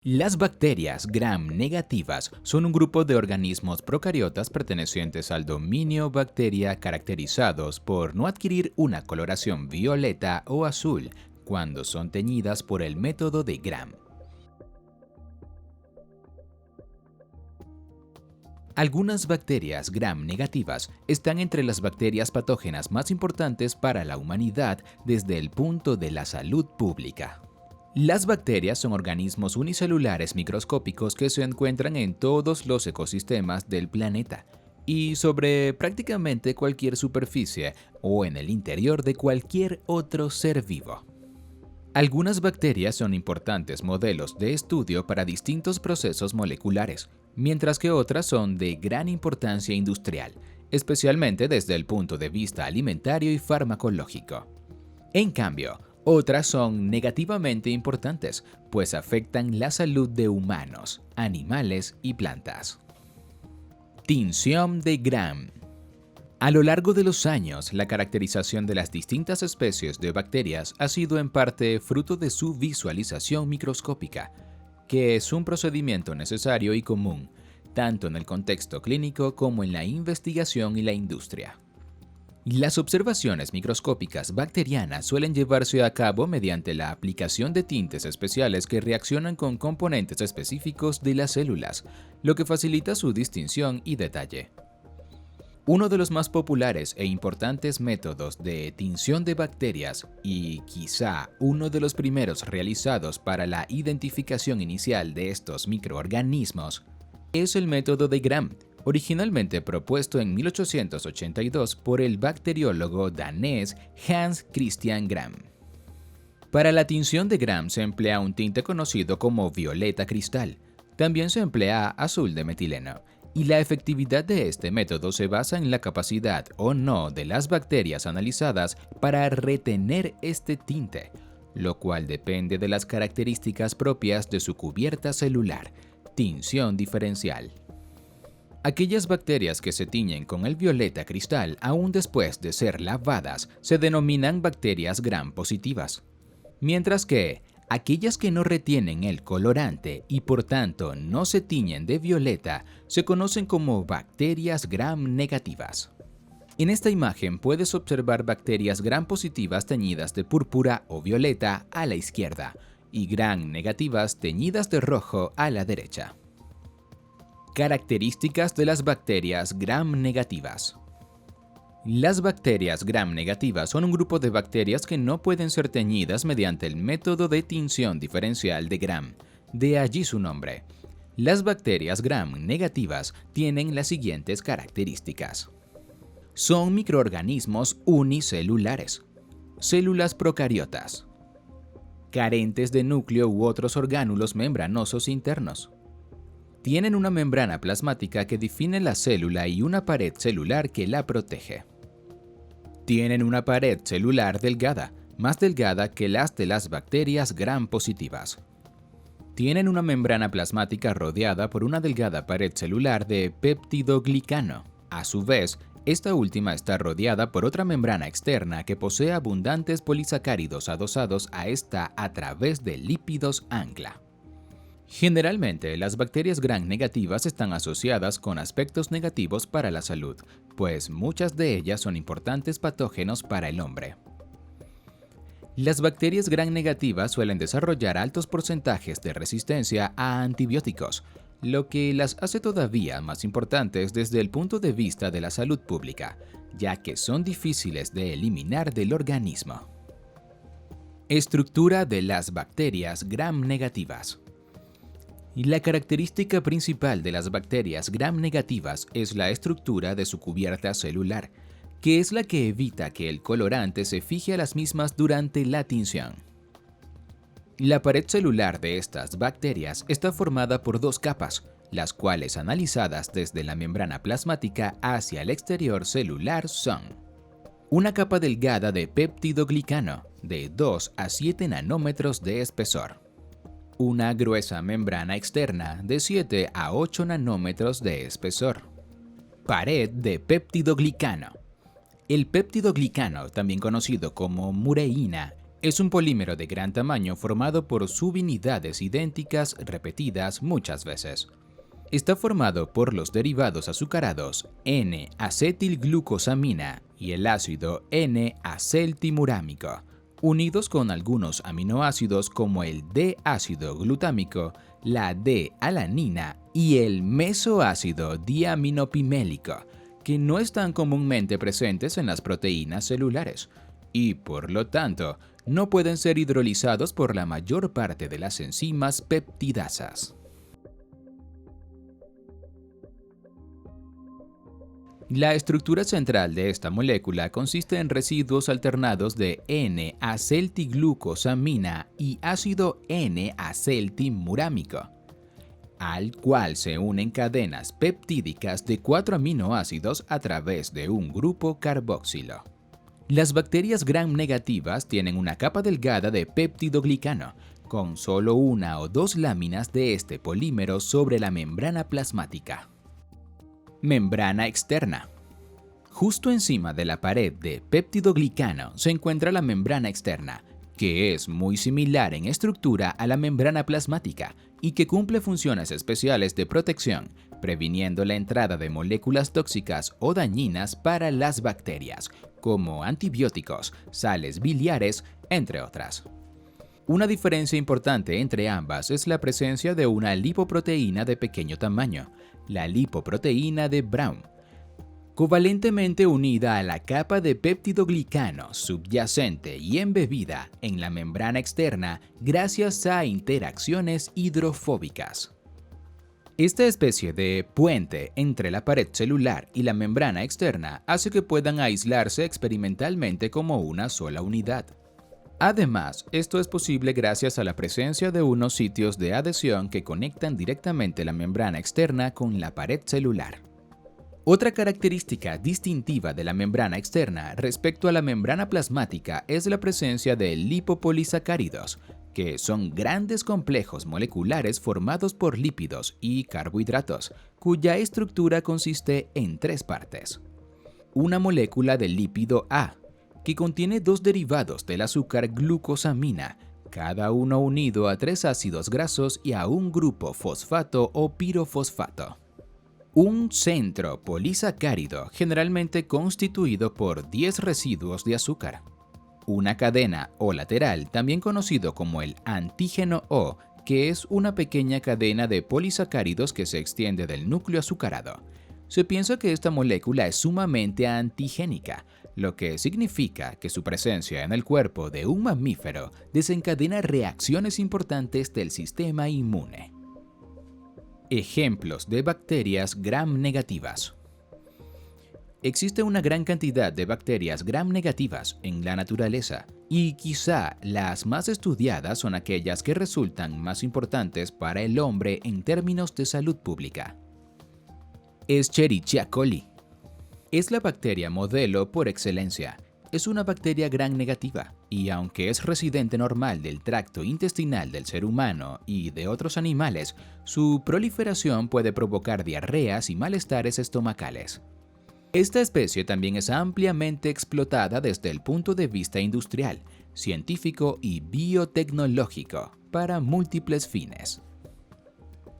Las bacterias gram-negativas son un grupo de organismos procariotas pertenecientes al dominio bacteria caracterizados por no adquirir una coloración violeta o azul cuando son teñidas por el método de Gram. Algunas bacterias gram-negativas están entre las bacterias patógenas más importantes para la humanidad desde el punto de la salud pública. Las bacterias son organismos unicelulares microscópicos que se encuentran en todos los ecosistemas del planeta y sobre prácticamente cualquier superficie o en el interior de cualquier otro ser vivo. Algunas bacterias son importantes modelos de estudio para distintos procesos moleculares, mientras que otras son de gran importancia industrial, especialmente desde el punto de vista alimentario y farmacológico. En cambio, otras son negativamente importantes, pues afectan la salud de humanos, animales y plantas. Tinción de Gram. A lo largo de los años, la caracterización de las distintas especies de bacterias ha sido en parte fruto de su visualización microscópica, que es un procedimiento necesario y común, tanto en el contexto clínico como en la investigación y la industria. Las observaciones microscópicas bacterianas suelen llevarse a cabo mediante la aplicación de tintes especiales que reaccionan con componentes específicos de las células, lo que facilita su distinción y detalle. Uno de los más populares e importantes métodos de tinción de bacterias, y quizá uno de los primeros realizados para la identificación inicial de estos microorganismos, es el método de Gram, originalmente propuesto en 1882 por el bacteriólogo danés Hans Christian Gram. Para la tinción de Gram se emplea un tinte conocido como violeta cristal. También se emplea azul de metileno, y la efectividad de este método se basa en la capacidad o no de las bacterias analizadas para retener este tinte, lo cual depende de las características propias de su cubierta celular, tinción diferencial. Aquellas bacterias que se tiñen con el violeta cristal aún después de ser lavadas se denominan bacterias gram positivas, mientras que aquellas que no retienen el colorante y por tanto no se tiñen de violeta se conocen como bacterias gram negativas. En esta imagen puedes observar bacterias gram positivas teñidas de púrpura o violeta a la izquierda y gram negativas teñidas de rojo a la derecha. Características de las bacterias gram negativas. Las bacterias gram negativas son un grupo de bacterias que no pueden ser teñidas mediante el método de tinción diferencial de Gram, de allí su nombre. Las bacterias gram negativas tienen las siguientes características. Son microorganismos unicelulares, células procariotas, carentes de núcleo u otros orgánulos membranosos internos. Tienen una membrana plasmática que define la célula y una pared celular que la protege. Tienen una pared celular delgada, más delgada que las de las bacterias gram positivas. Tienen una membrana plasmática rodeada por una delgada pared celular de peptidoglicano. A su vez, esta última está rodeada por otra membrana externa que posee abundantes polisacáridos adosados a esta a través de lípidos ancla. Generalmente, las bacterias gram negativas están asociadas con aspectos negativos para la salud, pues muchas de ellas son importantes patógenos para el hombre. Las bacterias gram negativas suelen desarrollar altos porcentajes de resistencia a antibióticos, lo que las hace todavía más importantes desde el punto de vista de la salud pública, ya que son difíciles de eliminar del organismo. Estructura de las bacterias gram negativas. Y la característica principal de las bacterias gram negativas es la estructura de su cubierta celular, que es la que evita que el colorante se fije a las mismas durante la tinción. La pared celular de estas bacterias está formada por dos capas, las cuales analizadas desde la membrana plasmática hacia el exterior celular son: una capa delgada de peptidoglicano de 2 a 7 nanómetros de espesor, una gruesa membrana externa de 7 a 8 nanómetros de espesor. Pared de peptidoglicano. El peptidoglicano, también conocido como mureína, Es un polímero de gran tamaño formado por subunidades idénticas repetidas muchas veces. Está formado por los derivados azucarados N-acetilglucosamina y el ácido N-acetilmurámico, unidos con algunos aminoácidos como el D-ácido glutámico, la D-alanina y el mesoácido diaminopimélico, que no están comúnmente presentes en las proteínas celulares y, por lo tanto, no pueden ser hidrolizados por la mayor parte de las enzimas peptidasas. La estructura central de esta molécula consiste en residuos alternados de N-acetilglucosamina y ácido N-acetilmurámico, al cual se unen cadenas peptídicas de 4 aminoácidos a través de un grupo carboxilo. Las bacterias gram negativas tienen una capa delgada de peptidoglicano, con solo una o dos láminas de este polímero sobre la membrana plasmática. Membrana externa. Justo encima de la pared de peptidoglicano se encuentra la membrana externa, que es muy similar en estructura a la membrana plasmática y que cumple funciones especiales de protección, previniendo la entrada de moléculas tóxicas o dañinas para las bacterias, como antibióticos, sales biliares, entre otras. Una diferencia importante entre ambas es la presencia de una lipoproteína de pequeño tamaño, la lipoproteína de Brown, covalentemente unida a la capa de peptidoglicano subyacente y embebida en la membrana externa gracias a interacciones hidrofóbicas. Esta especie de puente entre la pared celular y la membrana externa hace que puedan aislarse experimentalmente como una sola unidad. Además, esto es posible gracias a la presencia de unos sitios de adhesión que conectan directamente la membrana externa con la pared celular. Otra característica distintiva de la membrana externa respecto a la membrana plasmática es la presencia de lipopolisacáridos, que son grandes complejos moleculares formados por lípidos y carbohidratos, cuya estructura consiste en 3 partes. Una molécula del lípido A, que contiene 2 derivados del azúcar glucosamina, cada uno unido a 3 ácidos grasos y a un grupo fosfato o pirofosfato. Un centro polisacárido generalmente constituido por 10 residuos de azúcar. Una cadena o lateral, también conocido como el antígeno O, que es una pequeña cadena de polisacáridos que se extiende del núcleo azucarado. Se piensa que esta molécula es sumamente antigénica, lo que significa que su presencia en el cuerpo de un mamífero desencadena reacciones importantes del sistema inmune. Ejemplos de bacterias gram negativas. Existe una gran cantidad de bacterias gram negativas en la naturaleza, y quizá las más estudiadas son aquellas que resultan más importantes para el hombre en términos de salud pública. Escherichia coli. Es la bacteria modelo por excelencia. Es una bacteria gram negativa y, aunque es residente normal del tracto intestinal del ser humano y de otros animales, su proliferación puede provocar diarreas y malestares estomacales. Esta especie también es ampliamente explotada desde el punto de vista industrial, científico y biotecnológico para múltiples fines.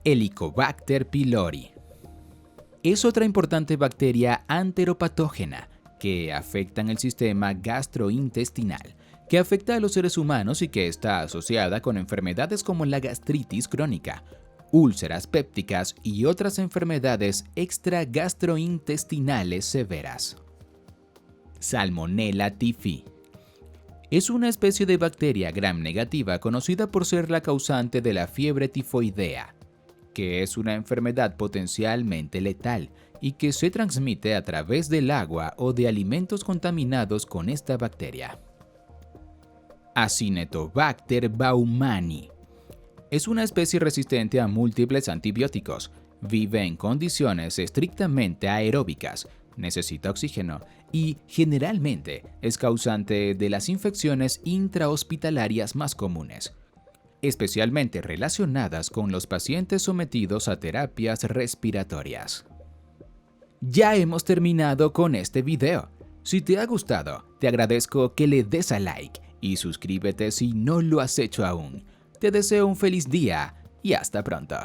Helicobacter pylori. Es otra importante bacteria enteropatógena que afecta el sistema gastrointestinal, que afecta a los seres humanos y que está asociada con enfermedades como la gastritis crónica, úlceras pépticas y otras enfermedades extragastrointestinales severas. Salmonella typhi. Es una especie de bacteria gram negativa conocida por ser la causante de la fiebre tifoidea, que es una enfermedad potencialmente letal y que se transmite a través del agua o de alimentos contaminados con esta bacteria. Acinetobacter baumannii. Es una especie resistente a múltiples antibióticos, vive en condiciones estrictamente aeróbicas, necesita oxígeno y generalmente es causante de las infecciones intrahospitalarias más comunes, especialmente relacionadas con los pacientes sometidos a terapias respiratorias. Ya hemos terminado con este video. Si te ha gustado, te agradezco que le des a like y suscríbete si no lo has hecho aún. Te deseo un feliz día y hasta pronto.